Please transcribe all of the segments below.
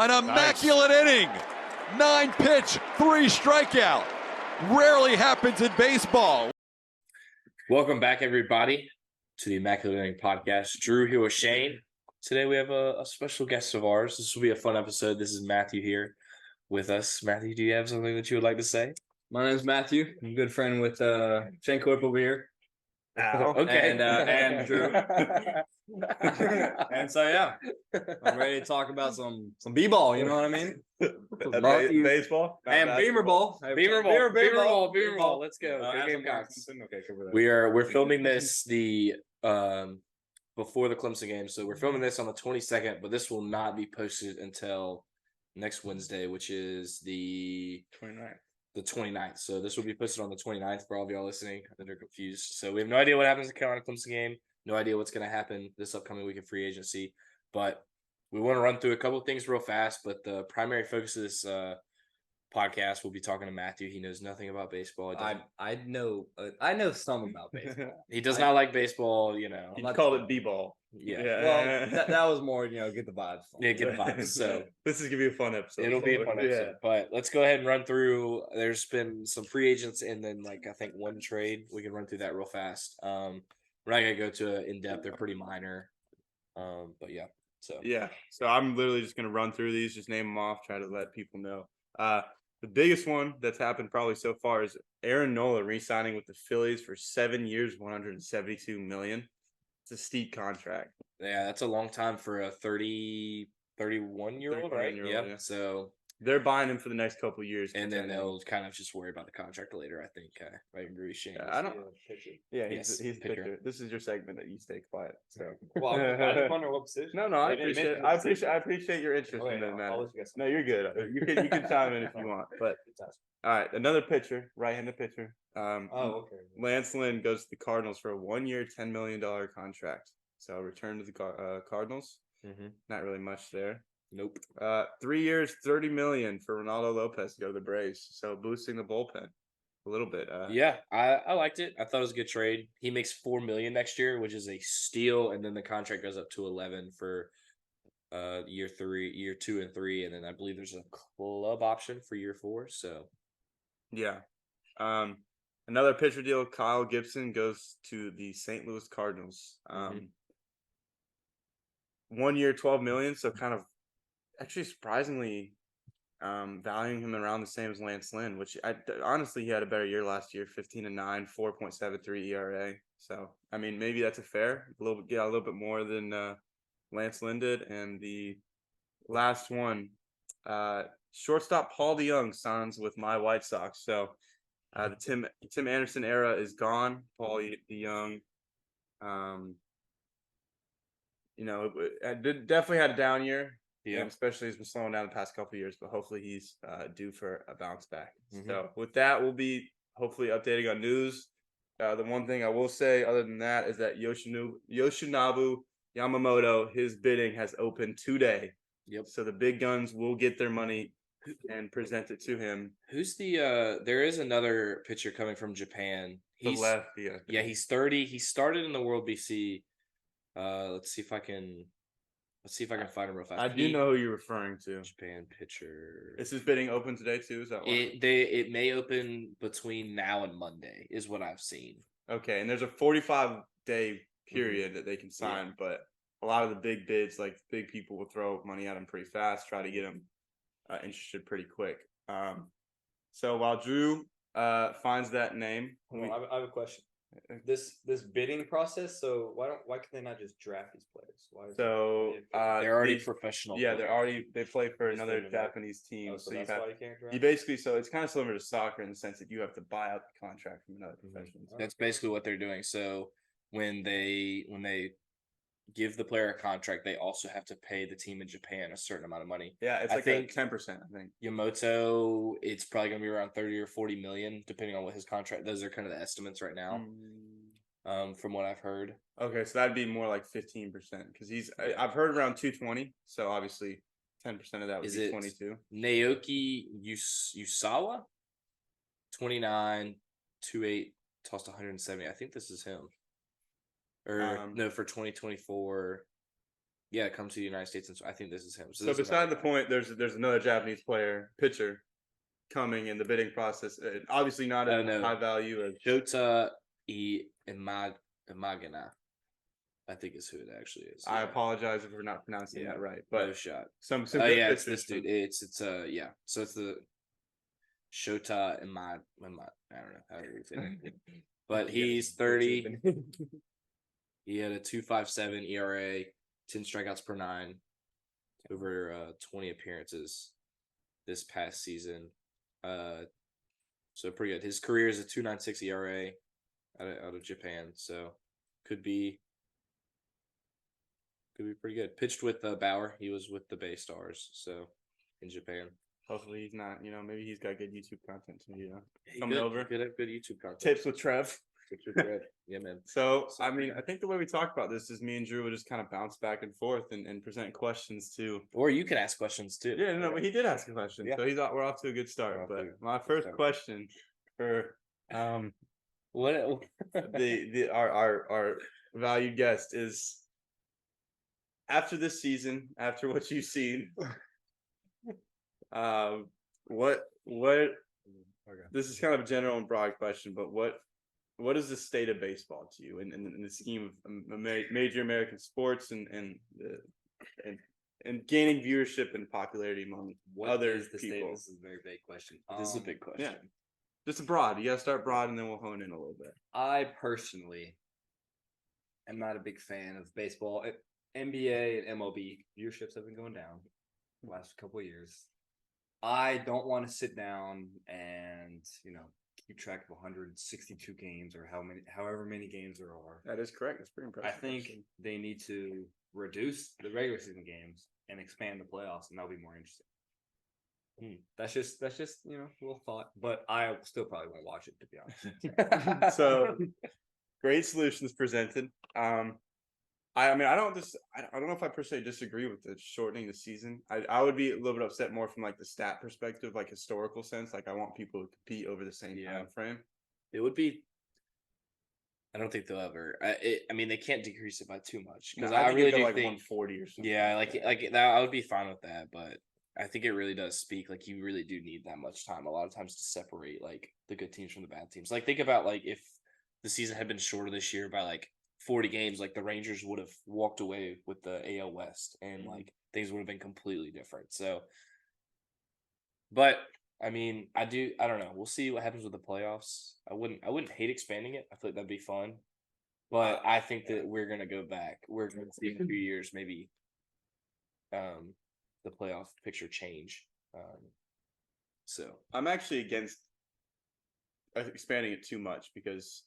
An immaculate inning. 9-pitch, 3 strikeout. Rarely happens in baseball. Welcome back, everybody, to the Immaculate Inning Podcast. Drew here with Shane. Today we have a special guest of ours. This will be a fun episode. This is Matthew here with us. Matthew, do you have something that you would like to say? My name's Matthew. I'm a good friend with Shane Corp over here. Okay. And Drew. And so, yeah, I'm ready to talk about some b-ball, you know what I mean? Baseball? And Beamer Ball. Beamer Ball. Let's go. We're filming this before the Clemson game, so we're filming this on the 22nd, but this will not be posted until next Wednesday, which is the 29th. The 29th. So this will be posted on the 29th for all of y'all listening that are confused. So we have no idea what happens in the Carolina Clemson game. No idea what's going to happen this upcoming week of free agency. But we want to run through a couple of things real fast. But the primary focus of this podcast, we'll be talking to Matthew. He knows nothing about baseball. I know some about baseball. He does not like baseball, you know. He called it B-ball. Yeah. Well, that was more, get the vibes. Yeah, get the vibes. So this is going to be a fun episode. It'll be a fun episode. But let's go ahead and run through. There's been some free agents and then, I think one trade. We can run through that real fast. We're not going to go to in-depth. They're pretty minor. But, yeah. So I'm literally just going to run through these, just name them off, try to let people know. The biggest one that's happened probably so far is Aaron Nola re-signing with the Phillies for 7 years, $172 million. It's a steep contract. Yeah, that's a long time for a 31-year-old, right? Yeah. So they're buying him for the next couple of years. And then they'll kind of just worry about the contract later, I think. I agree with Shane. I don't. Yeah, Yes, he's pitcher. This is your segment that you stay quiet. So. Well, I just wonder what position. No, I appreciate your interest in that, man. No, you're good. You can chime in if you want. But all right, another pitcher, right-handed pitcher. Okay. Lance Lynn goes to the Cardinals for a 1-year, $10 million contract. So return to the Cardinals. Mm-hmm. Not really much there. Nope. 3 years, $30 million for Ronaldo Lopez to go to the Braves. So boosting the bullpen a little bit. Yeah, I liked it. I thought it was a good trade. He makes $4 million next year, which is a steal, and then the contract goes up to $11 million for year 2 and 3, and then I believe there's a club option for year 4. So yeah. Another pitcher deal, Kyle Gibson goes to the St. Louis Cardinals. 1 year, $12 million, so kind of actually surprisingly valuing him around the same as Lance Lynn, which honestly he had a better year last year, 15-9, 4.73 ERA. So I mean maybe that's a little bit more than Lance Lynn did. And the last one, shortstop Paul DeJong signs with my White Sox. So the Tim Anderson era is gone. Paul DeJong, definitely had a down year. Yeah, and especially has been slowing down the past couple of years, but hopefully he's due for a bounce back. Mm-hmm. So with that, we'll be hopefully updating on news. The one thing I will say other than that is that Yoshinobu Yamamoto, his bidding has opened today. Yep. So the big guns will get their money and present it to him. Who's there is another pitcher coming from Japan. He's lefty. Yeah, he's 30. He started in the World BC. Let's see if I can find him real fast. I do know who you're referring to. Japan pitcher. Is his bidding open today too? Is that why? It may open between now and Monday, is what I've seen. Okay, and there's a 45-day period that they can sign, but a lot of the big bids, like big people, will throw money at him pretty fast, try to get him interested pretty quick. So while Drew finds that name, I have a question. This bidding process. So why can they not just draft these players? They're already professional. Yeah, they play for another Japanese team. So that's why you can't draft. You basically, so it's kind of similar to soccer in the sense that you have to buy out the contract from another professional. That's basically what they're doing. So when they give the player a contract, they also have to pay the team in Japan a certain amount of money. Yeah, it's like 10%, I think. Yamamoto, it's probably gonna be around 30 or 40 million, depending on what his contract. Those are kind of the estimates right now, from what I've heard. Okay, so that'd be more like 15% because I've heard around 220. So obviously, 10% of that would be 22. Naoki Yusawa, 29, 28, tossed 170. I think this is him. Or no, for 2024. Yeah, come to the United States, and so I think this is him. So this is beside the another guy. point, there's another Japanese pitcher coming in the bidding process. Obviously not Oh, at no. high value as Shota Imagina, I think is who it actually is. I yeah. apologize if we're not pronouncing Yeah, that right, no but shot. some Oh good yeah, it's this pitchers, dude. It's yeah. So it's the Shota Imad. I don't know how to say it. But he's 30. He had a 2.57 ERA, 10 strikeouts per 9 over 20 appearances this past season. So pretty good. His career is a 2.96 ERA out of Japan, so could be pretty good. Pitched with Bauer. He was with the Bay Stars, so in Japan. Hopefully he's not. Maybe he's got good YouTube content too. He Coming good, over. Good YouTube content. Tips with Trev. Tips with Trev. Yeah, man. So I mean, I think the way we talk about this is me and Drew will just kind of bounce back and forth and present questions too. Or you can ask questions too. Yeah, no, but he did ask a question, Yeah. so we're off to a good start. We're off to But a my good first start. question for What? our valued guest is, after this season, after what you've seen, what this is kind of a general and broad question, but what is the state of baseball to you in the scheme of major American sports and gaining viewership and popularity among other people? This is a very big question. This is a big question. Yeah. Just broad. You gotta start broad, and then we'll hone in a little bit. I personally am not a big fan of baseball. NBA and MLB viewerships have been going down the last couple of years. I don't want to sit down and keep track of 162 games or however many games there are. That is correct. That's pretty I impressive. think they need to reduce the regular season games and expand the playoffs, and that'll be more interesting. That's just a little thought, but I still probably won't watch it, to be honest. So great solutions presented. I mean, I don't know if I per se disagree with the shortening the season. I would be a little bit upset more from like the stat perspective, like historical sense. Like I want people to compete over the same time frame. It would be. I don't think they'll ever. I mean, they can't decrease it by too much because I think really it'd go do like think 140 or something. Yeah, like that. I would be fine with that, but I think it really does speak. Like you really do need that much time a lot of times to separate like the good teams from the bad teams. Like think about like if the season had been shorter this year by like 40 games, like the Rangers would have walked away with the AL West, and like things would have been completely different. So, but I mean, I don't know. We'll see what happens with the playoffs. I wouldn't hate expanding it. I feel like that'd be fun, but I think that we're gonna go back. We're gonna see in a few years maybe, the playoff picture change. So I'm actually against expanding it too much because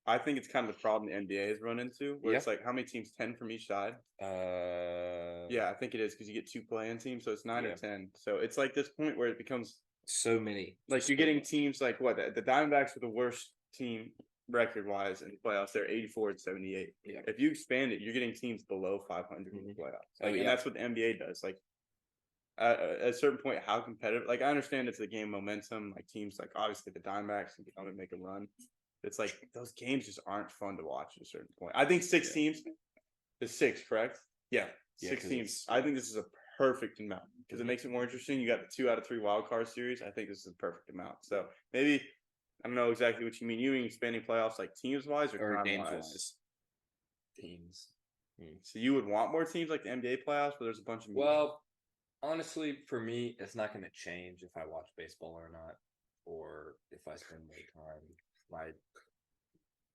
I think it's kind of the problem the NBA has run into, where it's like how many teams? 10 from each side. Yeah, I think it is because you get 2 play-in teams, so it's 9 or 10. So it's like this point where it becomes so many. like you're getting teams like what the Diamondbacks are the worst team record-wise in the playoffs. They're 84-78. Yeah. If you expand it, you're getting teams below 500 in the playoffs. Like, and that's what the NBA does. Like at a certain point, how competitive? Like I understand it's the game momentum. Like teams like obviously the Diamondbacks can come and make a run. It's like those games just aren't fun to watch at a certain point. I think 6 teams is 6, correct? Yeah, 6 teams. I think this is a perfect amount because it makes it more interesting. You got the 2 out of 3 wild card series. I think this is a perfect amount. So maybe I don't know exactly what you mean. You mean expanding playoffs like teams wise or games wise? wise? Teams. So you would want more teams like the NBA playoffs, but there's a bunch of Well, honestly, for me, it's not going to change if I watch baseball or not, or if I spend more time.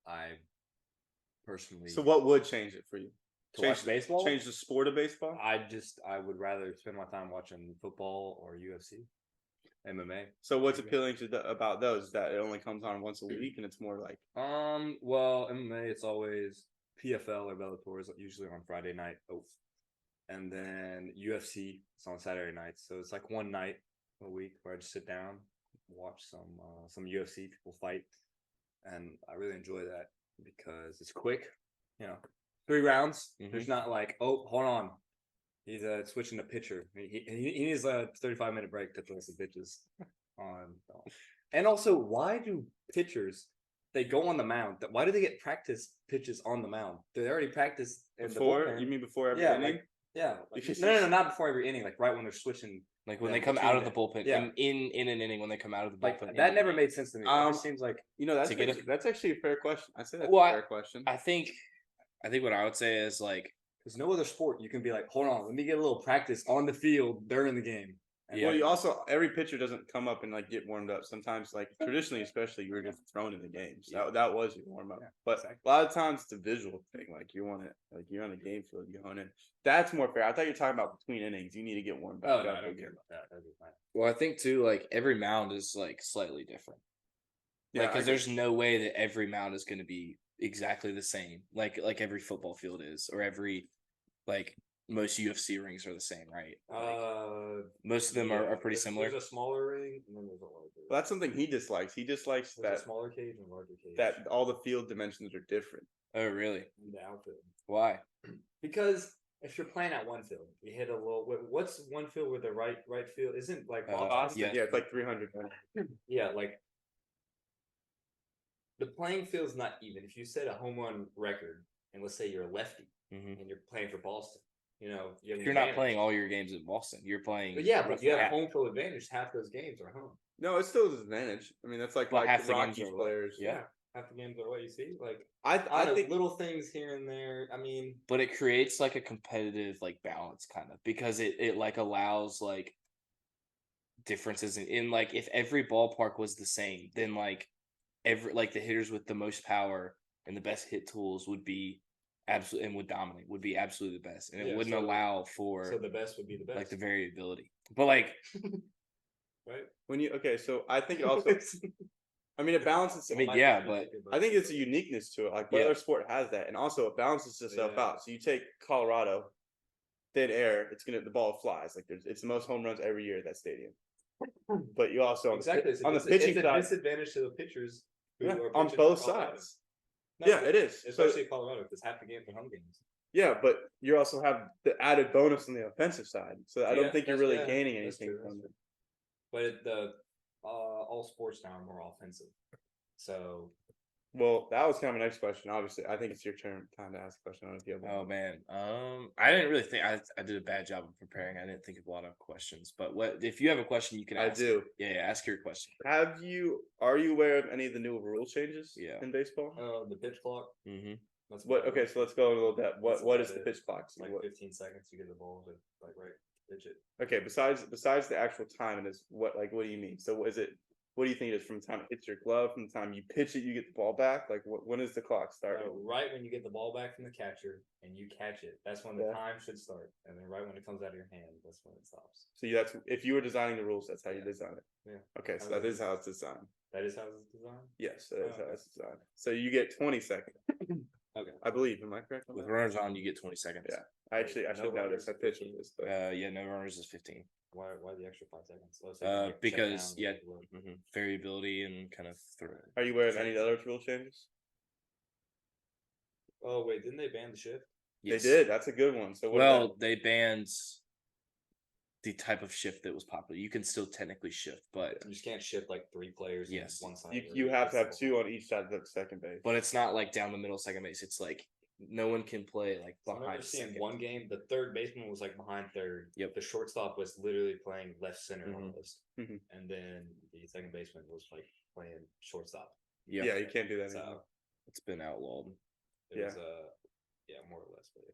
I personally. So what would change it for you? to watch baseball? Change the sport of baseball? I would rather spend my time watching football or UFC, MMA. So what's appealing about those is that it only comes on once a week and it's more like Well, MMA it's always PFL or Bellator is usually on Friday night. And then UFC it's on Saturday nights. So it's like one night a week where I just sit down, watch some UFC people fight, and I really enjoy that because it's quick. 3 rounds. There's not like, oh, hold on, he's switching the pitcher. He needs a 35-minute break to throw some pitches on. And also, why do pitchers they go on the mound? Why do they get practice pitches on the mound? They already practiced before. You mean before every inning? Yeah. If you- No, not before every inning. Like right when they're switching. Like when Yeah, they come between out of the it. bullpen, Yeah. in an inning when they come out of the Like bullpen. that into never the made sense to me. It just seems like that's to get that's actually a fair question. I say that's Well, a fair question. I think what I would say is like there's no other sport you can be like, hold on, let me get a little practice on the field during the game. And Yeah. Well, you also every pitcher doesn't come up and like get warmed up. Sometimes, like traditionally, especially, you were just thrown in the games. That was your warm up. Yeah, But exactly. a lot of times, it's a visual thing. Like you want it, like you're on the game field, you hone in. That's more fair. I thought you were talking about between innings. You need to get warmed Oh up. no, I don't care about that. That'd be fine. well, I think too like every mound is like slightly different. Yeah, Like I because get- there's no way that every mound is going to be exactly the same. Like every football field is, or every like most UFC rings are the same, right? Like, most of them are pretty similar. There's a smaller ring and then there's a larger. Well, that's something he dislikes. He dislikes There's that a smaller cage and a larger cage. that all the field dimensions are different. Oh, really? in the outfield. Why? Because if you're playing at one field, you hit a little. What's one field with the right field? Isn't like Boston? Boston, yeah. yeah, it's like 300. Yeah, like the playing field's not even. If you set a home run record, and let's say you're a lefty Mhm. and you're playing for Boston, you know you have an You're not advantage. playing all your games in Boston. You're playing. But yeah, but you have a half- home field advantage. Half those games are home. No, it's still an advantage. I mean, that's like Well, half the the games Rockies are away. players. Yeah. half the games are what you see. Like I I don't know, think little things here and there. I mean, But it creates like a competitive like balance kind of because it like allows like differences in like if every ballpark was the same, then like every like the hitters with the most power and the best hit tools would be absolutely and would dominate, would be absolutely the best. And it Yeah, wouldn't so- allow for so the best would be the best, like the variability. But like right? when you so I think it also. I mean, it balances. I mean, yeah, but I think it's a uniqueness to it. Like what Yeah. other sport has that, and also it balances itself Yeah. out. So you take Colorado, thin air, the ball flies. Like it's the most home runs every year at that stadium. But you also Exactly. on the pitching it's a side, disadvantage to the pitchers who yeah, are on pitching both for Colorado. sides. No, Yeah, it is. So, especially Colorado because half the games are home games. yeah, but you also have the added bonus on the offensive side. So I don't Yeah, think you're that's- really yeah, gaining that's anything true, from that's it. But all sports now are more offensive. So Well, that was kind of my next question. Obviously, I think it's your time to ask a question. I don't know if you have one. oh man, I didn't really think I did a bad job of preparing. I didn't think of a lot of questions. But what if you have a question, you can I ask. do. Yeah, ask your question. Are you aware of any of the new rule changes Yeah. in baseball? the pitch clock. Mm-hmm. That's What? about Okay, it. so let's go a little bit. That's What about is the it. pitch clock? So Like what- 15 seconds to get the ball to like pitch it. okay, besides the actual time, it is what do you mean? So what is it? What do you think it is from the time it hits your glove, from the time you pitch it, you get the ball back? Like when does the clock start? So right when you get the ball back from the catcher and you catch it, that's when the Yeah. time should start. And then right when it comes out of your hand, that's when it stops. So that's if you were designing the rules, that's how you Yeah. design it. Yeah. Okay, so How that is is how it's designed. That is how it's designed. Yes, that is Oh, how okay. it's designed. So you get 20 seconds, Okay. I believe. Am I correct? On With that? runners on, you get 20 seconds. Yeah. I should know this. I pitched with this, but Yeah, no runners is 15. Why the extra 5 seconds? So you can, check Because down yeah, and look. variability and kind of throw. are you aware of any other rule changes? Oh wait, didn't they ban the shift? Yes. They did. That's a good one. So what Well, they banned the type of shift that was popular. You can still technically shift, but You just can't shift like 3 players. Yes. on one side. you have to have 2 on each side of the second base. it's not like down the middle second base. It's like no one can play like I remember behind seeing second. one game, the third baseman was like behind third. Yep. The shortstop was literally playing left center Mhm. almost. Mhm. And then the second baseman was like playing shortstop. Yeah, Yeah, you can't do that So anymore. it's been outlawed. it Yeah. was more or less. But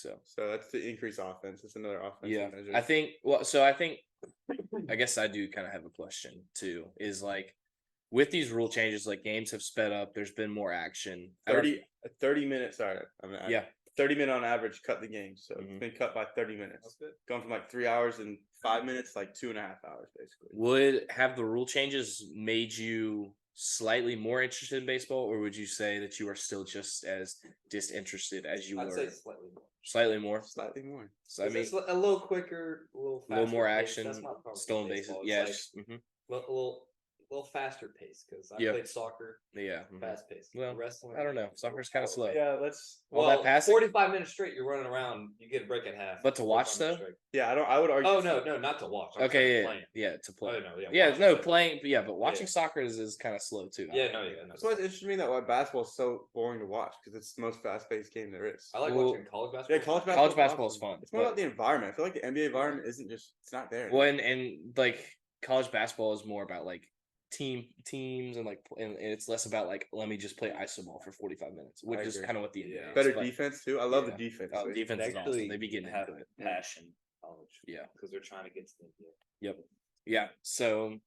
yeah. So that's the increased offense. It's another offensive yeah, measure. I think. Well, so I think. I guess I do kind of have a question too. Is like with these rule changes, like games have sped up. There's been more action. I don't- 30 minutes. Sorry, I mean, Yeah. 30 minute on average cut the game. So it's Mhm. been cut by 30 minutes. That's good. Gone from like 3 hours and 5 minutes, like 2.5 hours basically. Would have the rule changes made you slightly more interested in baseball, or would you say that you are still just as disinterested as you I'd were? say slightly more. Slightly more. Slightly more. So I mean, It's a little quicker, a little a little more faster pace. action, That's my problem with stolen bases. baseball. It's Yes. like, a little little faster pace because I Yep. played soccer, Yeah. fast pace. Well, wrestling, I don't know. Soccer's kind of slow. Yeah, let's. All Well, that passing? 45 minutes straight, you're running around. You get a break at half. But to watch, 45 minutes though? straight. Yeah, I would argue. Oh no, not to watch. I'm saying Okay, playing. yeah, to play. Oh no, yeah. Yeah, watching no, like- playing, but yeah, but watching Yeah. soccer is kind of slow too. Yeah, no, yeah, no. That's why it's interesting to me that why basketball is so boring to watch because it's the most fast-paced game there is. I like Well, watching college basketball. Yeah, college College basketball. basketball is fun. It's more but- about the environment. I feel like the NBA environment isn't just. It's not there. Well, and like college basketball is more about like teams and like and it's less about like let me just play iso ball for 45 minutes, which I is agree. kind of what the NBA Yeah. is. Better but- defense too. I love Yeah. the defense. Oh, defense They is awesome. actually They be getting have into it. passion in college. Yeah. because they're trying to get to the NBA. Yep. Yeah. So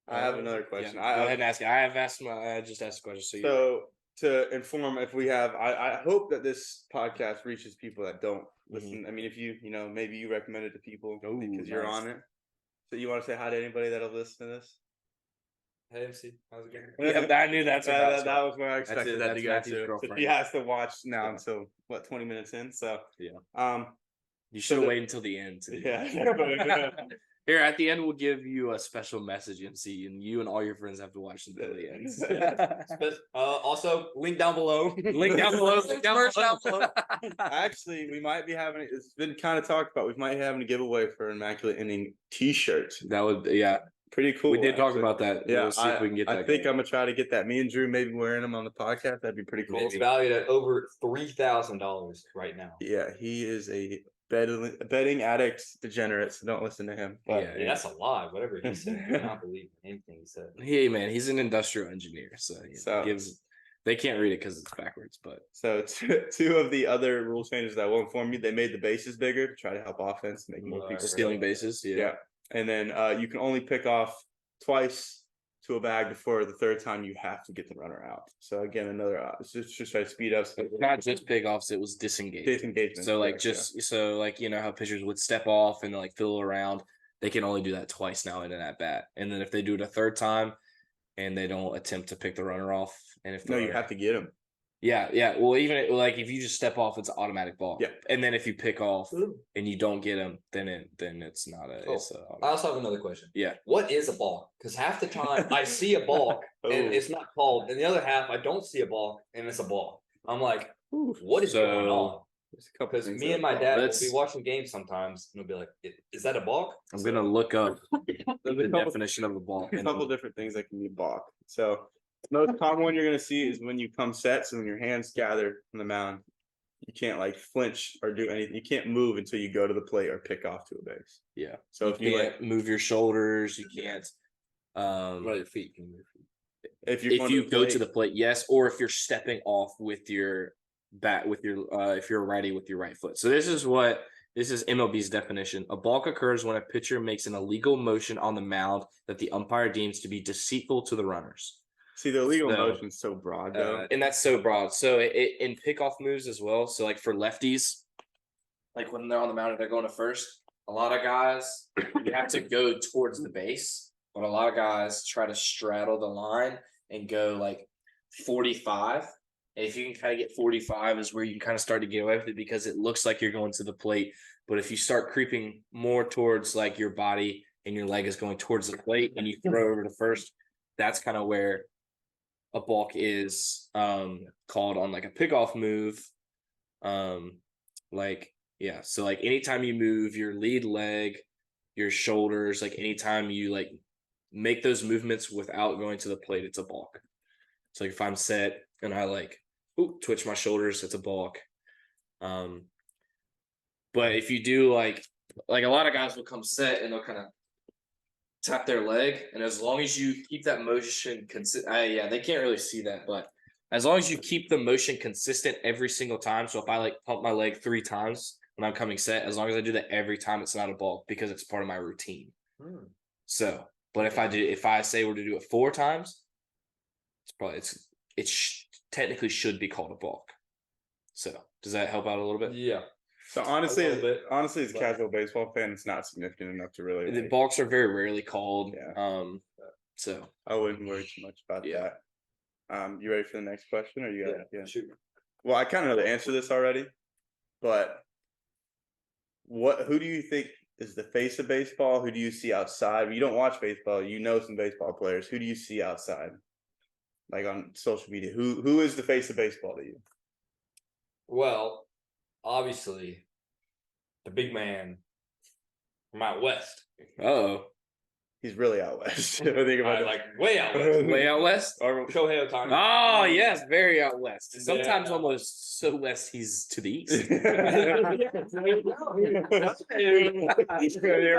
I have another question. yeah, go ahead and ask it. I just asked a question. So, So to inform, if we have, I hope that this podcast reaches people that don't listen. I mean, if you maybe you recommend it to people Ooh, because you're nice. on it. So you want to say hi to anybody that'll listen to this? Hey MC, how's it going? yeah, I knew that's what That was where I expected that to that's go Matthew's to. So girlfriend. he has to watch now Yeah. until what 20 minutes in. So Yeah. You should have waited until the end. To do Yeah. that. Here at the end, we'll give you a special message, MC, and you and all your friends have to watch until the end. Also, link down below. Link down below. Link down below. Actually, we might be having it's been kind of talked about. We might be having a giveaway for Immaculate Inning T-shirt. That would, yeah. Pretty cool. We did talk actually. about that. Yeah, We'll see if we can get that. I think going. I'm gonna try to get that. Me and Drew maybe wearing them on the podcast. That'd be pretty cool. It's valued at over $3,000 right now. Yeah, he is a betting addict degenerate. So don't listen to him. But Yeah, Yeah, that's a lie. Whatever he said, I do not believe anything he said. Hey man, he's an industrial engineer, so, So- gives. They can't read it because it's backwards, but So two of the other rule changes that I will inform you, they made the bases bigger to try to help offense, make more people stealing bases. Yeah. And then you can only pick off twice to a bag before the third time you have to get the runner out. So again, another it's just try to speed up Not just pickoffs, it was disengagement. disengagement. So like correct, so like you know how pitchers would step off and like fiddle around, they can only do that twice now in an at bat. And then if they do it a third time and they don't attempt to pick the runner off, and if yeah. No, you have to get them. yeah. Well, even like if you just step off, it's an automatic ball. Yeah. And then if you pick off and you don't get them, then it's not a. Oh, It's a I also have another question. Yeah. What is a balk? Because half the time I see a balk and Oh. it's not called, and the other half I don't see a balk and it's a balk. I'm like, what is going on? There's a couple Because things me that and my are dad will Let's- be watching games sometimes, and we'll be like, "Is that a balk?" I'm gonna look up There's the a couple- definition of a ball. a couple different things that can be balk. So the most common one you're gonna see is when you come set. So when your hands gather on the mound, you can't like flinch or do anything. You can't move until you go to the plate or pick off to a base. Yeah. So You if you can't like, move your shoulders, you can't. your feet can move. if you're If going you the go to plate- the plate, yes, or if you're stepping off with your bat with your if you're a righty with your right foot. So this is MLB's definition. A balk occurs when a pitcher makes an illegal motion on the mound that the umpire deems to be deceitful to the runners. see the illegal So- motion's so broad though. And that's so broad. So it in pickoff moves as well. So like for lefties, like when they're on the mound and they're going to first, a lot of guys you have to go towards the base, but a lot of guys try to straddle the line and go like 45. And if you can kind of get 45 is where you can kind of start to get away with it because it looks like you're going to the plate. But if you start creeping more towards like your body and your leg is going towards the plate and you throw over to first, that's kind of where a balk is called on like a pickoff move. So like anytime you move your lead leg, your shoulders, like anytime you like make those movements without going to the plate, it's a balk. So like if I'm set and I like twitch my shoulders, it's a balk. But if you do like a lot of guys will come set and they'll kind of tap their leg, and as long as you keep that motion consistent, they can't really see that, but as long as you keep the motion consistent every single time. So if I like pump my leg 3 times when I'm coming set, as long as I do that every time, it's not a balk because it's part of my routine. So, but if I say we're to do it 4 times, technically should be called a balk. So does that help out a little bit? Yeah. So honestly, little bit, as a but- casual baseball fan, it's not significant enough to really. The like, balks are very rarely called. Yeah. So I wouldn't worry too much about Yeah. that. You ready for the next question? Or you got yeah. Shoot. Well, I kind of know the answer to this already, but who do you think is the face of baseball? Who do you see outside? You don't watch baseball. You know some baseball players. Who do you see outside? Like on social media, who is the face of baseball to you? Well, obviously, the big man from out west. Oh, He's really out west. I think about it. Like way out west. way out west. Or- Shohei Ohtani. Oh yes, very out west. Sometimes Yeah. almost so west he's to the east. You're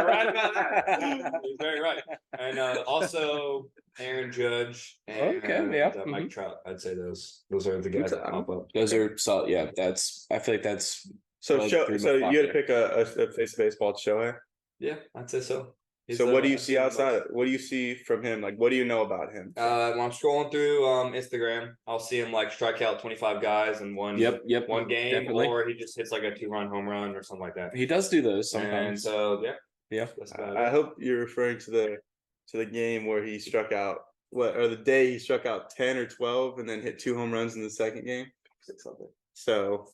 right about that. You're very right. And also Aaron Judge and Okay, yeah. Mike Trout. I'd say those are the guys that pop up. Those are solid. Yeah, I feel like that's So Well, show, three so months you had to popular. pick a face of baseball to show him. Yeah, I'd say so. He's, So what do you I've see seen him outside? What do you see from him? Like, what do you know about him? when I'm scrolling through Instagram, I'll see him like strike out 25 guys in one yep. one game, definitely. or he just hits like a 2-run home run or something like that. He does do those And sometimes. so Yeah. that's about I it. hope you're referring to the game where he struck out or the day he struck out 10 or 12 and then hit 2 home runs in the second game. So,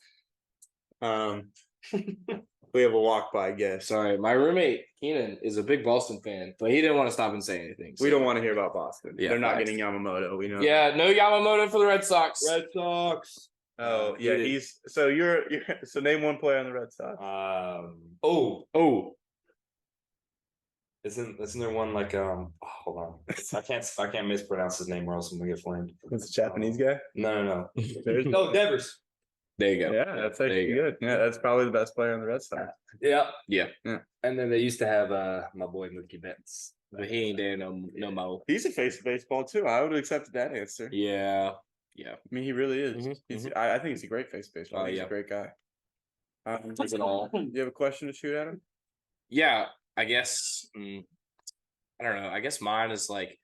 we have a walk by guess. Sorry, my roommate Keenan is a big Boston fan, but he didn't want to stop and say anything. We so- don't want to hear about Boston. Yeah, They're not facts. getting Yamamoto. We know. Yeah, no Yamamoto for the Red Sox. Red Sox. Oh yeah, Get it. he's so you're so name one player on the Red Sox. Oh, Isn't there one like hold on. I can't mispronounce his name or else I'm gonna get flamed. It's a Japanese guy. No. There's- No, Devers. there you go. Yeah, that's There actually you go. good. Yeah, that's probably the best player on the Red Sox. Yeah. Yeah. And then they used to have my boy Mookie Betts. But he ain't there no more. He's a face of baseball too. I would have accepted that answer. Yeah. I mean, he really is. Mhm, He's. I think he's a great face of baseball. I Oh, think he's yeah. a great guy. Does it all. Do you have a question to shoot at him? Yeah, I guess I don't know. I guess mine is like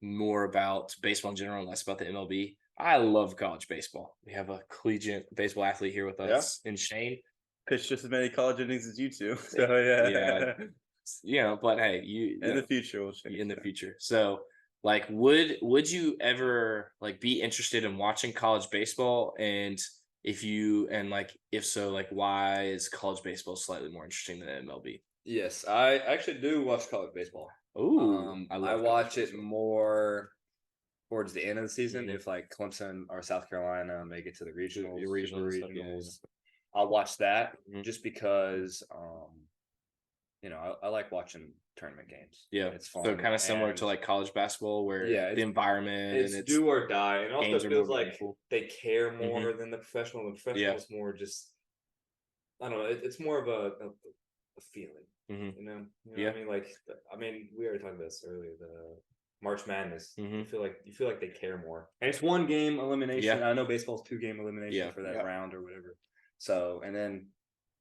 more about baseball in general, less about the MLB. I love college baseball. We have a collegiate baseball athlete here with us in Shane. Pitched just as many college innings as you two. So yeah. Yeah. But hey, In the future, we'll change in the that. future. So like would you ever like be interested in watching college baseball? And if so, like why is college baseball slightly more interesting than MLB? Yes, I actually do watch college baseball. Ooh, I love watch college it baseball. more towards the end of the season Mhm. if like Clemson or South Carolina make it to the regionals. The regionals, super yeah. regionals. I'll watch that Mhm. just because I like watching tournament games. Yeah, It's fun. so kind of similar to and like college basketball, where Yeah, the it's- environment it's and do or die. And it also games are feels more like meaningful. they care more than the professional. The professional Yeah. is more just I don't know. It's more of a feeling. Mhm. You know Yeah. what I mean, we already talked about this earlier. The March Madness. Mhm. You feel like they care more. And it's 1-game elimination. Yeah. I know baseball's 2-game elimination Yeah. for that Yeah. round or whatever. So and then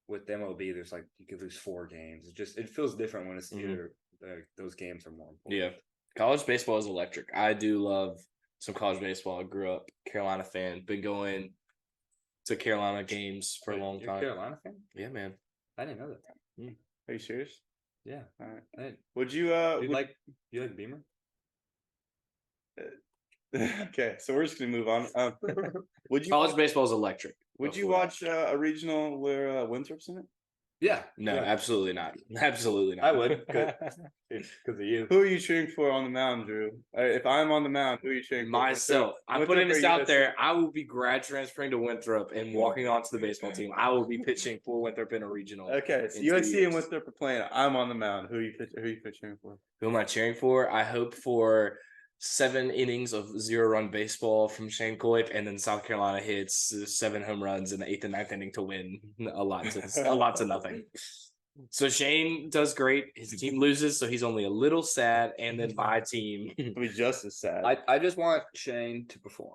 with the MLB, there's like you could lose 4 games. It feels different when it's Mhm. either those games are more important. Yeah, college baseball is electric. I do love some college baseball. I grew up Carolina fan. Been going to Carolina games for a Wait, long you're a time. Carolina fan? Yeah, man. I didn't know that. Are you serious? Yeah. All right. Hey, Would you you like Beamer? okay, so we're just gonna move on. Would you College baseball is electric. would you Before. watch a regional where Winthrop's in it? Yeah. No, yeah. absolutely not. Absolutely not. I would. Because of you. Who are you cheering for on the mound, Drew? If I'm on the mound, who are you cheering for? Myself. I'm Winthrop putting or this out USC? there. I will be grad transferring to Winthrop and walking onto the baseball team. I will be pitching for Winthrop in a regional. Okay, so in 2 USC years. and Winthrop are playing. I'm on the mound. Who are you cheering for? Who am I cheering for? I hope for 7 innings of 0-run baseball from Shane Coip, and then South Carolina hits 7 home runs in the 8th and 9th inning to win a lot to nothing. So Shane does great. His team loses, so he's only a little sad. And then my team, It'll be just as sad. I just want Shane to perform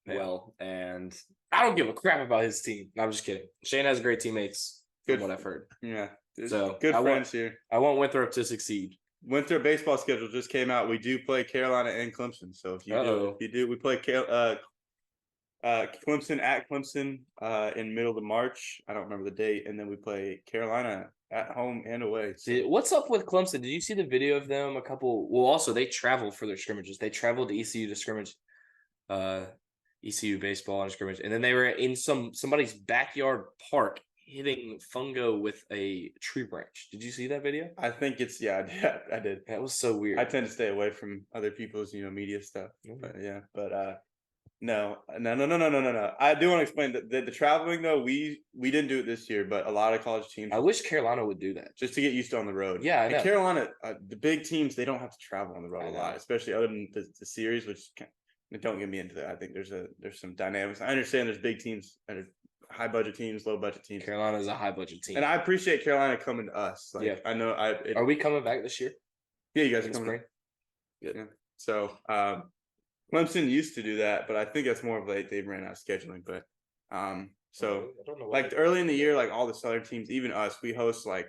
Yeah. well, and I don't give a crap about his team. No, I'm just kidding. Shane has great teammates, from Good. what I've heard. yeah, there's So, good I want- friends here. I want Winthrop to succeed. Winthrop baseball schedule just came out. We do play Carolina and Clemson. So if you do, we play Clemson at Clemson in middle of March. I don't remember the date, and then we play Carolina at home and away. So What's up with Clemson? Did you see the video of them? Also, they travel for their scrimmages. They traveled to ECU to scrimmage, ECU baseball and scrimmage, and then they were in somebody's backyard park hitting Fungo with a tree branch. Did you see that video? I think it's I did. That was so weird. I tend to stay away from other people's media stuff. But no. I do want to explain that the traveling though we didn't do it this year, but a lot of college teams I wish Carolina would do that. just to get used to on the road. Yeah, I And know. Carolina, the big teams they don't have to travel on the road I a lot, know. especially other than the series, which don't get me into that. I think there's some dynamics. I understand there's big teams that are high budget teams, low budget teams. Carolina is a high budget team. And I appreciate Carolina coming to us. Like, Yeah. I know Are we coming back this year? yeah, you guys are in coming. spring? Yeah. So Clemson used to do that, but I think that's more of like they ran out of scheduling. But so I don't know. like early in the year, like all the southern teams, even us, we host like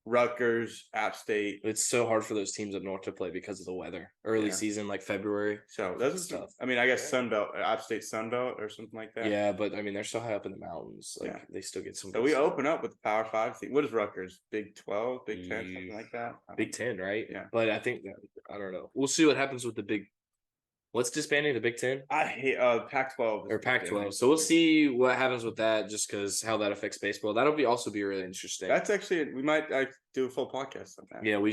Rutgers, App State. It's so hard for those teams up north to play because of the weather. Early Yeah. season, like February. So that's Tough. I mean, I guess Sunbelt, App State Sunbelt or something like that. Yeah, but I mean, they're so high up in the mountains. Like Yeah. they still get some. So good we stuff. open up with the Power Five team. What is Rutgers? Big 12, Big 10, something like that. Big 10, right? Yeah. But I think I don't know. We'll see what happens with the big. What's disbanding the Big 10 I hate Pac-12 or Pac-12? So we'll see what happens with that, just because how that affects baseball. That'll also be really interesting. That's actually we might do a full podcast on that. Yeah, we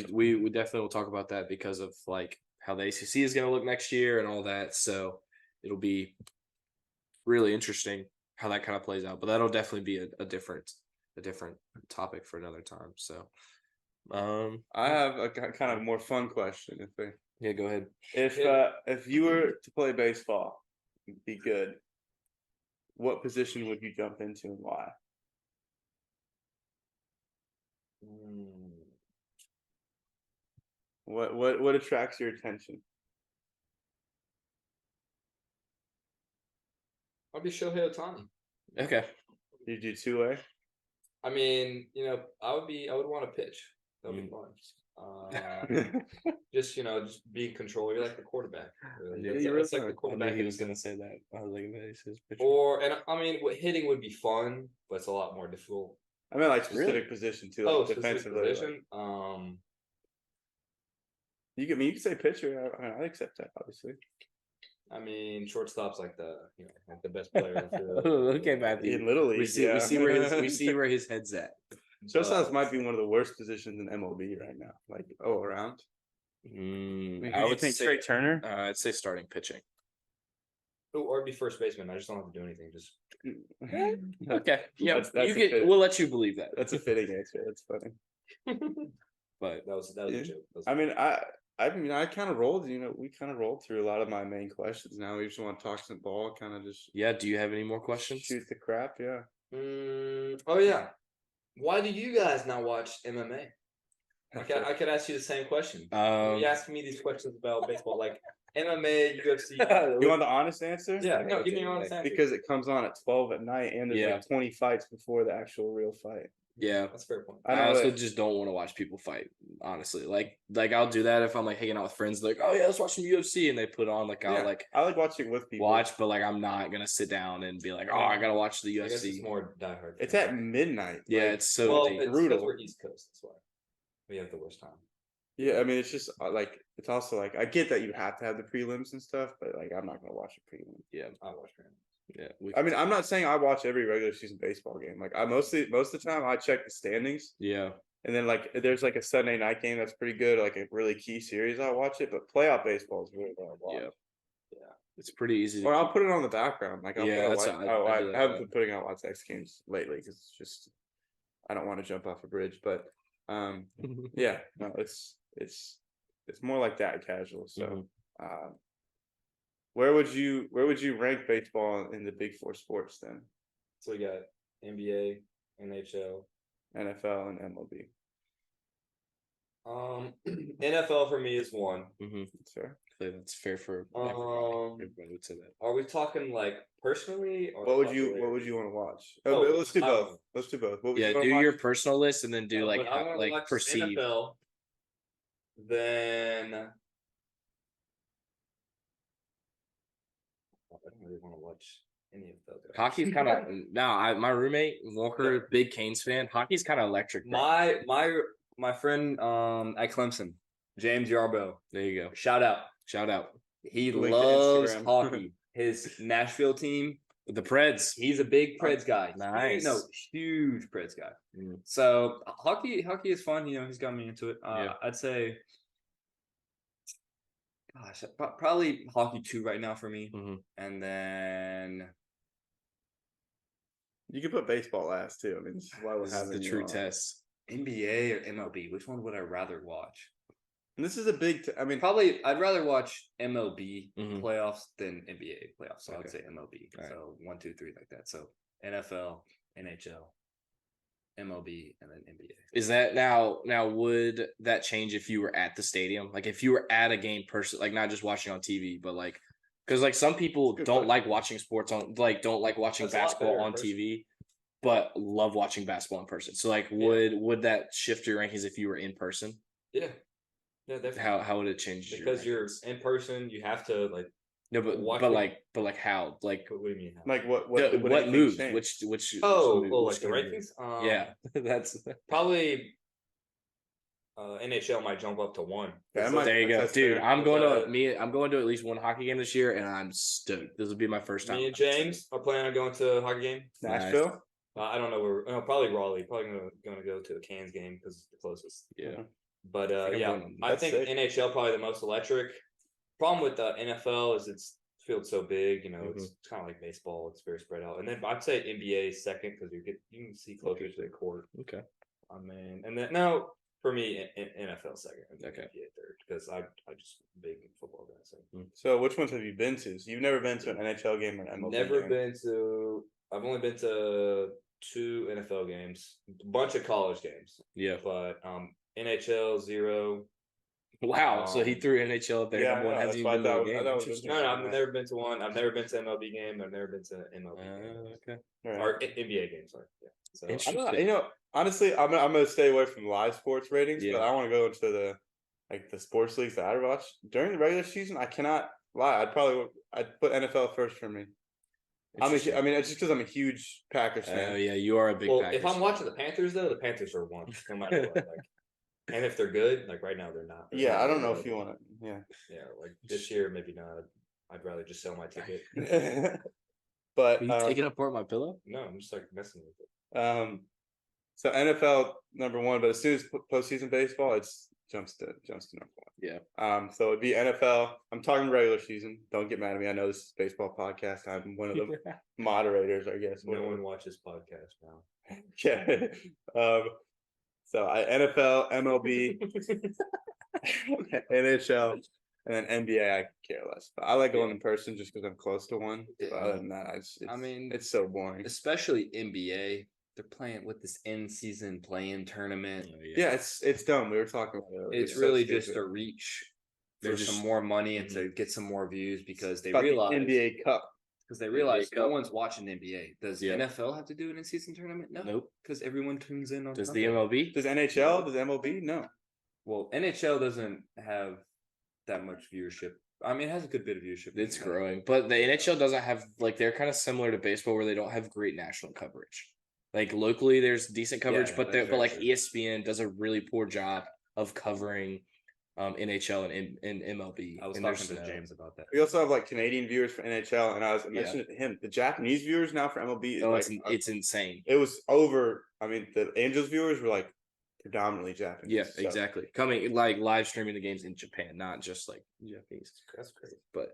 definitely will talk about that because of like how the ACC is going to look next year and all that. So it'll be really interesting how that kind of plays out. But that'll definitely be a different topic for another time. So, I have a kind of more fun question. yeah, go ahead. If you were to play baseball, be good. What position would you jump into and why? What attracts your attention? I'll be Shohei Ohtani. Okay. You do two-way? I mean, I would want to pitch. That would be fun. Just be in control. You're like the quarterback. Really. Yeah, It's you really like the are. I quarterback. knew he was going to say that. I was like, that is his picture. Hitting would be fun, but it's a lot more difficult. I mean, like specific position too. Like Specific defensively. Like, position. you can say pitcher. I accept that, obviously. I mean, shortstop's like the best player in the field. Look at Matthew. In Little League, We see where his head's at. Shortstops might be one of the worst positions in MLB right now. Like all around. I would think say Trey Turner. I'd say starting pitching. Or be first baseman. I just don't have to do anything. Just Okay. Yeah, That's you a get. fit. We'll let you believe that. That's a fitting answer. That's funny. But that was Yeah. a joke. That was- I mean, I kind of rolled. We kind of rolled through a lot of my main questions. Now we just want to talk some ball, kind of just yeah, do you have any more questions? shoot the crap. Yeah. Oh yeah. Why do you guys not watch MMA? I could ask you the same question. You ask me these questions about baseball, like MMA, UFC. You want the honest answer? Yeah, no, give me your honest answer. Because it comes on at 12 at night, and there's Yeah. like 20 fights before the actual real fight. Yeah. That's a fair point. I I know also that- just don't want to watch people fight, honestly. Like I'll do that if I'm like hanging out with friends, like, oh yeah, let's watch some UFC, and they put on like I'll Yeah, like I like watching with people. watch, but like I'm not gonna sit down and be like, oh, I gotta watch the I guess it's UFC. more diehard. It's at midnight. Yeah, like- it's so well, deep. it's brutal. because we're East Coast. That's why we have the worst time. Yeah, I mean, it's just like it's also like I get that you have to have the prelims and stuff, but like I'm not gonna watch a prelim. I watch Grand. Yeah, I mean, I'm not saying I watch every regular season baseball game. Like most of the time I check the standings, yeah, and then like if there's like a Sunday night game that's pretty good, like a really key series, I'll watch it. But playoff baseball is really what I watch. yeah. It's pretty easy. Or I'll put it on the background. Like I'll Yeah, put that's out, how I do I that, haven't yeah. been putting out lots of X Games lately because it's just I don't want to jump off a bridge. But yeah, no, it's more like that casual. So Mhm. where would you rank baseball in the big four sports then? So we got NBA, NHL. NFL and MLB. NFL for me is one. That's fair. I think that's fair for everybody would say that. Are we talking like personally? Or What would you popularity? want to watch? Oh, Let's do I both. don't know. Let's do both. What would Yeah, you do wanna your watch? personal list and then do like But I wanna watch perceive. NFL, then I don't really want to watch any of those. Hockey's kind of my roommate Walker, big Canes fan. Hockey's kind of electric. bro. My friend at Clemson, James Yarbo. There you go. Shout out. Shout out. He Link to loves Instagram. hockey. His Nashville team The Preds. He's a big Preds guy. Nice. Huge Preds guy. Mm. So hockey is fun. He's got me into it. Yeah. I'd say, gosh, probably hockey 2 right now for me, and then You could put baseball last too. I mean, this is why we're This is having the you true on. test. NBA or MLB. Which one would I rather watch? And this is a big. I mean, Probably I'd rather watch MLB Mhm. playoffs than NBA playoffs. So I'd Okay. say MLB. All right. So 1, 2, 3 like that. So NFL, NHL, MLB, and then NBA. Is that now would that change if you were at the stadium? Like if you were at a game person, like not just watching on TV, but like because like some people Good don't question. like watching sports on don't like watching That's a lot basketball better in on person. TV, but love watching basketball in person. So like would that shift your rankings if you were in person? Yeah. Yeah, definitely. How would it change your Because you're rankings? in person, you have to like. No, but watch but the- like how like What do you mean? like what what moves which like which the game? rankings? Yeah, that's Probably. NHL might jump up to 1. Yeah, It's might- there you go, that's dude. fair. I'm going Uh, to at least one hockey game this year, and I'm stoked. This will be my first time. Me and James are planning on going to a hockey game. Nashville. I don't know where. Probably Raleigh. Probably gonna go to the Canes game because it's the closest. Yeah. But think I'm yeah, going- I That's think sick. NHL probably the most electric. Problem with the NFL is it's field's so big. It's Mm-hmm. kind of like baseball. It's very spread out. And then I'd say NBA second because you can see closer to the court. Okay. I mean, and then no, for me, NFL second. And then Okay. NBA third because I just big football guy. So So which ones have you been to? So you've never been to an NHL game or an MLB never game? been to. I've only been to 2 NFL games, a bunch of college games, Yeah. but NHL 0. Wow. So he threw NHL up there. Yeah, Number one I know, hasn't that's even why I been to a thought- game. I thought it was Interesting. No, I've never been to one. I've never been to MLB game. I've never been to MLB game. Okay. Right. Or NBA game. Sorry. Yeah. So Interesting. I don't know, honestly, I'm gonna stay away from live sports ratings, Yeah. but I want to go into the sports leagues that I watch during the regular season. I cannot lie. I'd put NFL first for me. Interesting. I mean, it's just because I'm a huge Packers fan. Oh yeah, you are a big. well, Packers if I'm fan. watching the Panthers though, the Panthers are one no matter what. Like, and if they're good, like right now they're not. They're Yeah, not I don't very know if good. you want to. Yeah. Yeah, like this year maybe not. I'd rather just sell my ticket. But Are you taking apart my pillow? No, I'm just like messing with it. so NFL number 1, but as soon as postseason baseball, it's jumps to number 1. Yeah. So it'd be NFL. I'm talking regular season. Don't get mad at me. I know this is a baseball podcast. I'm one of the moderators, I guess. No whatever. one watches podcasts now. Yeah. So NFL, MLB, NHL, and then NBA. I care less. But I like going in person just because I'm close to one. But other than that, it's so boring. especially NBA, they're playing with this in-season play-in tournament. Oh, Yeah, it's dumb. We were talking about it. It's so really stupid. just a reach They're for some just- more money and to get some more views because they About the realize NBA Cup. no one's watching NBA. Does Yeah. NFL have to do an in-season tournament? No, Nope. because everyone tunes in on. Does Sunday. the MLB? Does NHL? Does MLB? No. Well, NHL doesn't have that much viewership. I mean, it has a good bit of viewership. It's growing, but the NHL doesn't have like they're kind of similar to baseball where they don't have great national coverage. Like locally, there's decent coverage, Yeah, but that's very like true. ESPN does a really poor job of covering NHL and MLB. I was and talking there's to no- James about that. We also have like Canadian viewers for NHL, and I was Yeah. mentioning to him the Japanese viewers now for MLB. Is Oh, like, it's insane. it was over. I mean, the Angels viewers were like predominantly Japanese. Yeah, so- exactly. Coming like live streaming the games in Japan, not just like Japanese. That's crazy. But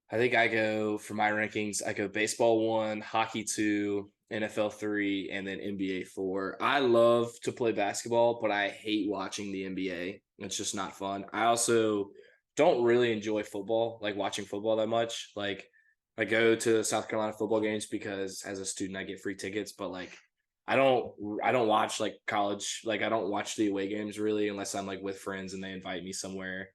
I think I go for my rankings. I go baseball 1, hockey 2, NFL 3, and then NBA 4. I love to play basketball, but I hate watching the NBA. It's just not fun. I also don't really enjoy football, like watching football that much. Like I go to South Carolina football games because as a student I get free tickets, but like I don't watch like college, like I don't watch the away games really unless I'm like with friends and they invite me somewhere.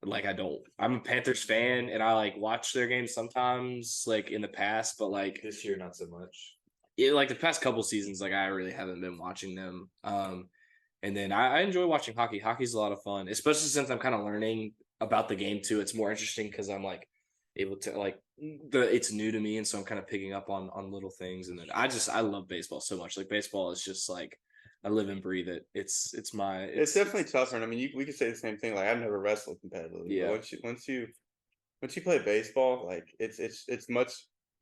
Like I'm a Panthers fan and I like watch their games sometimes like in the past, but like This year, not so much. like the past couple seasons, like I really haven't been watching them. And then I enjoy watching hockey. Hockey's a lot of fun, especially since I'm kind of learning about the game too. It's more interesting because I'm like able to like it's new to me, and so I'm kind of picking up on little things. And then I love baseball so much. Like baseball is just like I live and breathe it. It's It's definitely tougher. And I mean, we could say the same thing. Like I've never wrestled competitively. Yeah. But once you once you play baseball, like it's much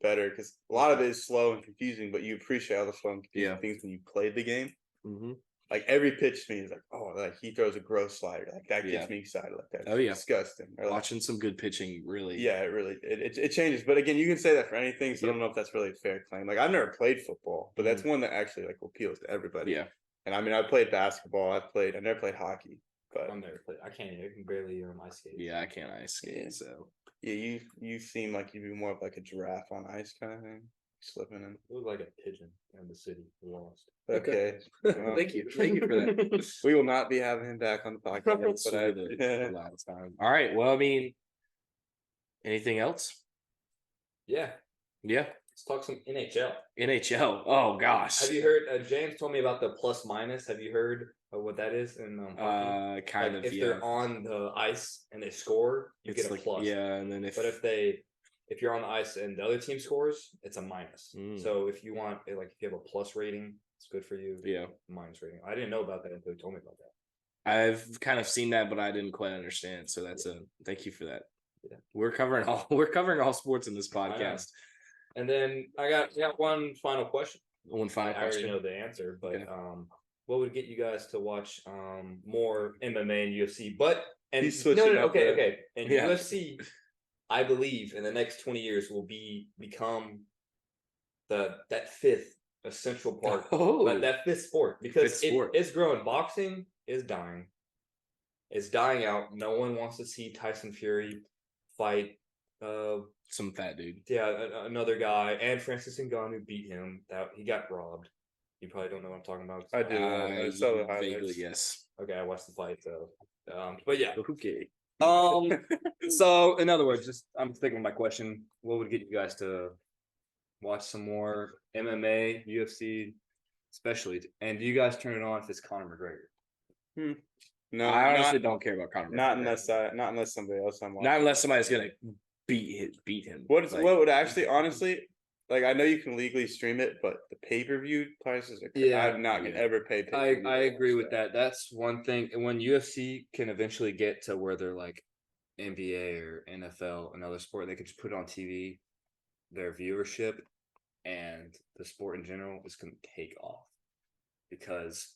better because a lot of it is slow and confusing, but you appreciate all the slow and confusing Yeah. things when you played the game. Mm-hmm. Like every pitch to me is like, oh, like he throws a gross slider, like that Yeah. gets me excited, like that's Oh, yeah. disgusting. Or like, Watching some good pitching really. yeah, it really it changes. But again, you can say that for anything, so I Yep. don't know if that's really a fair claim. Like I've never played football, but that's one that actually like appeals to everybody. Yeah. And I mean, I played basketball. I never played hockey, but I've never played. I can't. I can barely ice skate. Yeah, I can't ice skate, Yeah. so. yeah, you seem like you'd be more of like a giraffe on ice kind of thing, slipping in. It was like a pigeon in the city. We lost. Okay. Well, Thank you for that. we will not be having him back on the podcast. That's but the last time. All right. Well, I mean, anything else? Yeah. Yeah. Let's talk some NHL. NHL. Oh gosh. Have you heard? James told me about the plus minus. Have you heard of what that is? In hockey? Kind Like of. if Yeah. they're on the ice and they score, you It's get a like plus. yeah, and then But if you're on the ice and the other team scores, it's a minus. Mm. So if you want like if you have a plus rating, it's good for you. Yeah. Minus rating. I didn't know about that until you told me about that. I've kind of seen that, but I didn't quite understand. So that's a thank you for that. Yeah. We're covering all sports in this podcast. And then I got one final question. One final I already question. know the answer, but Okay. what would get you guys to watch more MMA and UFC? But and He's switching up okay, there. okay. And Yeah. UFC, I believe in the next 20 years will become that fifth essential part. Oh. But that fifth sport because Fifth sport. it's growing. Boxing is dying. It's dying out. No one wants to see Tyson Fury fight Some fat dude. another guy, and Francis Ngannou beat him. That he got robbed. You probably don't know what I'm talking about. I do. I saw the Vaguely, highlights. yes. Okay, I watched the fight though. But yeah. Okay. So in other words, just I'm thinking of my question. What would get you guys to watch some more MMA, UFC, especially? And do you guys turn it on if it's Conor McGregor? No, I honestly not, don't care about Conor. not McGregor. unless somebody else I'm watching. Not unless somebody's gonna beat him. What Like, would actually honestly like I know you can legally stream it, but the pay-per-view prices are Yeah. I'm not gonna ever pay pay-per-view I to agree watch with that. That's one thing. And when UFC can eventually get to where they're like NBA or NFL, another sport, they can just put it on TV, their viewership and the sport in general is going to take off because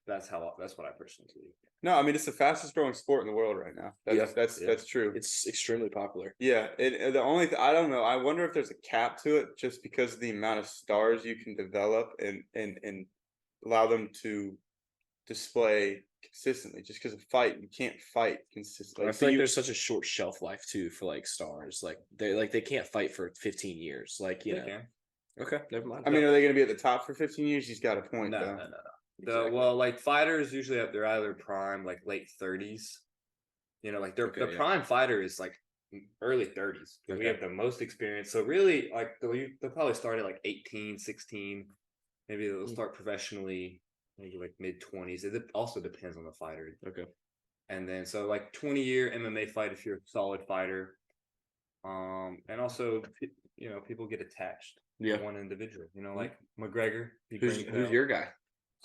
that's what I personally believe. No, I mean it's the fastest growing sport in the world right now. That's Yeah. that's true. It's extremely popular. Yeah, the only I don't know. I wonder if there's a cap to it, just because of the amount of stars you can develop and allow them to display consistently. Just because of fight, you can't fight consistently. I feel like there's such a short shelf life too for like stars. Like they can't fight for 15 years. Like you They know. can. Okay, never mind. I mean, are they going to be at the top for 15 years? He's got a point. No, though. no, no. Exactly. Well, like fighters usually they're either prime, like late 30s. You know, like the prime fighter is like early 30s. We Okay. have the most experience. So really, like they'll probably start at like 18, 16. Maybe they'll start professionally, maybe like mid 20s. It also depends on the fighter. Okay. And then so like 20-year MMA fight if you're a solid fighter. And also you know people get attached Yeah. to one individual. You know, like McGregor. he Who's brings it who's out. your guy?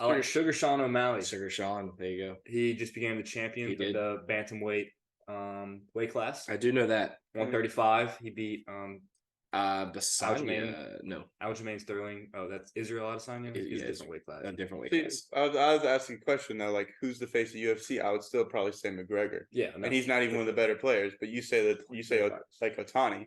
I like Sugar Sean O'Malley. Sugar Sean. There you go. He just became the champion He of did. the bantamweight weight class. I do know that. 135. He beat Basanya, no, Aljamain Sterling. Oh, that's Israel Adesanya. He's Yeah, a different weight class. a different way. See, class. I was asking a question though, like who's the face of UFC? I would still probably say McGregor, Yeah, and he's not even one of the better players. But you say like Otani,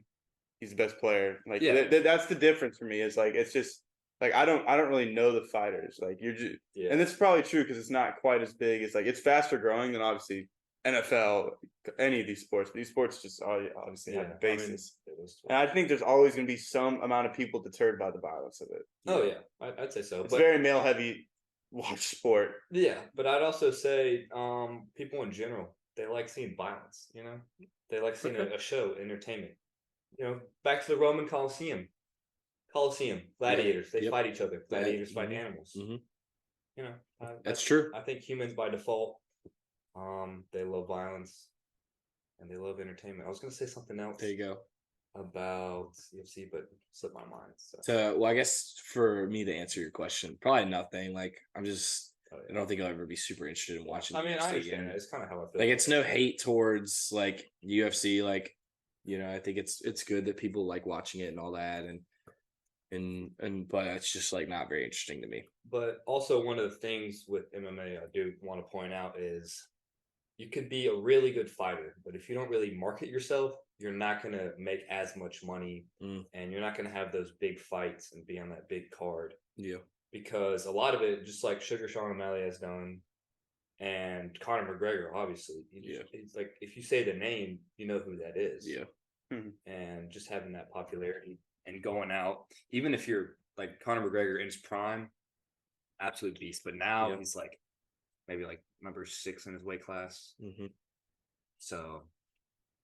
he's the best player. Like Yeah. that's the difference for me. Is like it's just like I don't really know the fighters. Like you're just, Yeah. and it's probably true because it's not quite as big. It's like it's faster growing than obviously NFL, any of these sports. But these sports just obviously have a basis. And I think there's always going to be some amount of people deterred by the violence of it. Oh yeah, I'd say so. It's But very male heavy watch sport. yeah, but I'd also say people in general they like seeing violence. You know, they like seeing a show, entertainment. You know, back to the Roman Colosseum. Gladiators. They Yep. fight each other. Gladiators fight Mhm. animals. Mhm. You know, That's true. I think humans by default, they love violence and they love entertainment. I was gonna say something else There you go. about UFC, but slipped my mind. So So, well, I guess for me to answer your question, probably nothing. Like, I'm just Oh, I don't think I'll ever be super interested in watching. I mean, I UFC understand again. that. It's kind of how I feel. Like about it's no it. hate towards like UFC. Like I think it's good that people like watching it and all that, and but it's just like not very interesting to me. But also, one of the things with MMA I do want to point out is you could be a really good fighter, but if you don't really market yourself, you're not going to make as much money and you're not going to have those big fights and be on that big card. Yeah. Because a lot of it, just like Sugar Sean O'Malley has done and Conor McGregor, obviously, it's like if you say the name, you know who that is. Yeah. And just having that popularity and going out, even if you're like Conor McGregor in his prime, absolute beast. But now he's like maybe like number 6 in his weight class. So,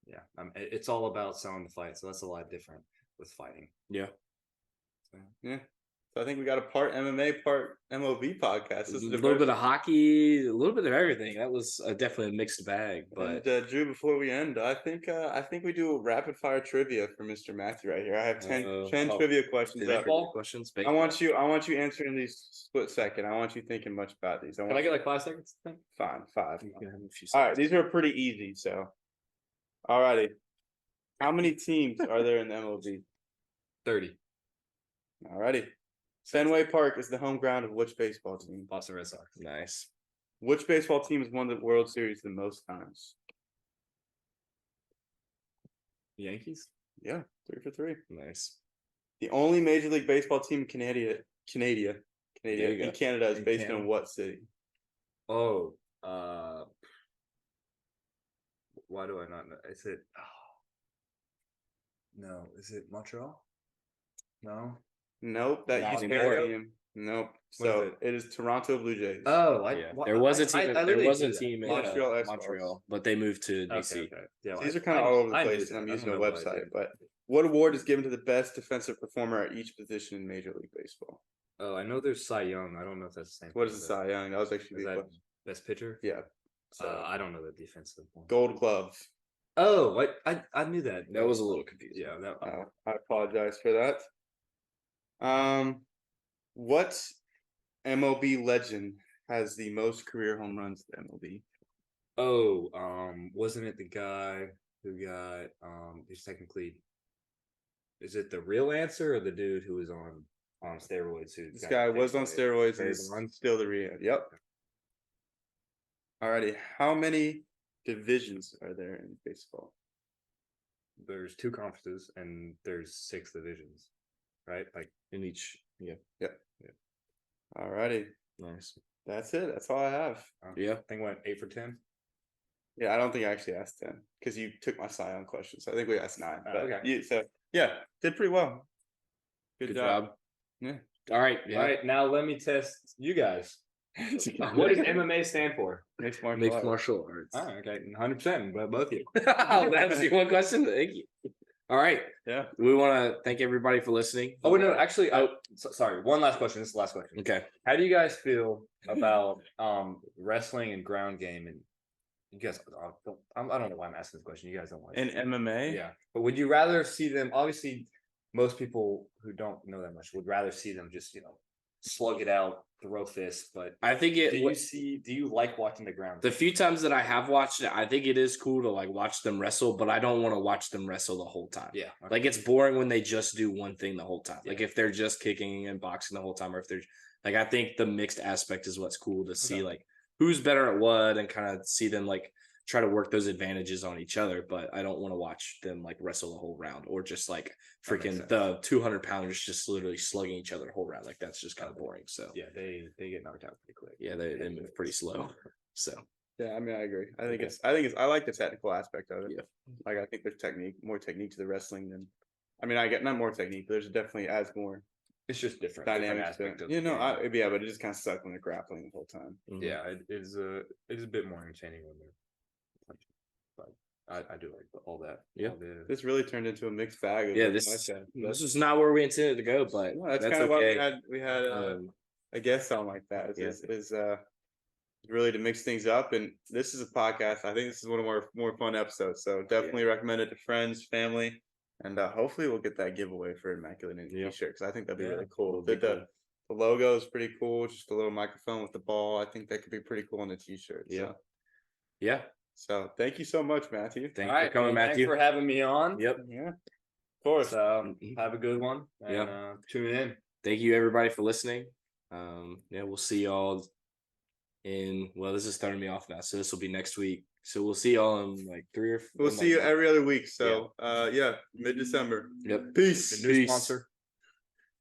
yeah, it's all about selling the fight. So that's a lot different with fighting. Yeah. So, yeah. So I think we got a part MMA, part MLB podcast. A little bit of hockey, a little bit of everything. That was definitely a mixed bag. But and, Drew, before we end, I think we do a rapid fire trivia for Mr. Matthew right here. I have 10 trivia questions. Questions. I want you answering these split second. I want you thinking much about these. Can I get like 5 seconds? Fine, 5. You can have a few All right, seconds. these are pretty easy. So, all righty. How many teams are there in the MLB? 30. All righty. Fenway Park is the home ground of which baseball team? Boston Red Sox. Nice. Which baseball team has won the World Series the most times? Yankees. Yeah, 3 for 3. Nice. The only Major League Baseball team in Canada There you in go. Canada is In based Canada. in what city? Oh, why do I not know? Is it? No, is it Montreal? No. Nope, that Not used to be Ontario? a team. Nope. What is So it? it is Toronto Blue Jays. Oh, Yeah. There was a team. There literally was knew a that. team in Montreal Expos. Montreal, but they moved to DC. Okay. Yeah, These well, are kind of all over the I knew place, that. and I'm I using a don't know why I website. did. But what award is given to the best defensive performer at each position in Major League Baseball? Oh, I know there's Cy Young. I don't know if that's the same. What thing, is the but- Cy Young? That was actually Is the that question. best pitcher? Yeah. So I don't know the defensive one. Gold Glove. Oh, I knew that. That was a little confusing. Yeah, that. I apologize for that. What MLB legend has the most career home runs in MLB? Oh, wasn't it the guy who got he's technically, is it the real answer or the dude who was on steroids? Who This got guy kicked was on by steroids Barry and is Bonds? still the real. Yep. Alrighty. How many divisions are there in baseball? There's 2 conferences and there's 6 divisions, right? Like In each. Yeah. Alrighty. Nice. That's it. That's all I have. Yeah. I think we went 8 for 10. Yeah, I don't think I actually asked 10 because you took my Cy Young question. So I think we asked 9. Oh, But okay. so yeah, did pretty well. Good job. Yeah. All right. All right, now let me test you guys. What does MMA stand for? Mixed martial Mixed arts. martial arts. Oh, okay, 100%. But both of you. Oh, that's the one question. Thank you. All right. Yeah. We want to thank everybody for listening. Oh no, actually, sorry. One last question. This is the last question. Okay. How do you guys feel about wrestling and ground game? And you guys, I don't know why I'm asking this question. You guys don't like In it. MMA? Yeah, but would you rather see them? Obviously, most people who don't know that much would rather see them just slug it out, throw fists. But I think do you like watching the ground? the few times that I have watched it, I think it is cool to like watch them wrestle, but I don't want to watch them wrestle the whole time. Yeah, okay. Like it's boring when they just do one thing the whole time. Like Yeah. if they're just kicking and boxing the whole time, or if they're like, I think the mixed aspect is what's cool to see Okay. like who's better at what and kind of see them like try to work those advantages on each other. But I don't want to watch them like wrestle the whole round or just like That makes freaking sense. the 200 pounders just literally slugging each other the whole round. Like that's just kind of boring. So yeah, they get knocked out pretty quick. yeah, they move pretty slow. So Yeah, I mean, I agree. I think Okay. I like the technical aspect of it. Yeah. Like I think there's more technique to the wrestling than, I mean, I get not more technique, but there's definitely adds more It's just different dynamics to aspect it. of You the know, game. yeah, but it just kind of sucks when they're grappling the whole time. mhm. Yeah, it is a bit more entertaining when they're punching. But I do like all that. Yeah. all the- This really turned into a mixed bag. Of Yeah, like this podcast. this is not where we intended to go, but No, that's that's kind of why okay. we had a guest on like that. Yeah. Is really to mix things up, and this is a podcast. I think this is one of our more fun episodes. So definitely recommend it to friends, family, and hopefully we'll get that giveaway for Immaculate Ninja Yeah. t-shirt because I think that'd be Yeah, really cool. that'd be The, cool. The logo is pretty cool. Just a little microphone with the ball. I think that could be pretty cool on the t-shirt. Yeah. Yeah. So thank you so much, Matthew. Thank All you right, for coming, well, Matthew. Thanks for having me on. Yep. Yeah. Of course. So have a good one. And, Yeah. Tune in. Thank you everybody for listening. Yeah, we'll see y'all this is starting me off now. So this will be next week. So we'll see y'all in like 3 or 4 We'll see you every other week. So yeah, mid-December. Yep. Peace. The new Peace. sponsor.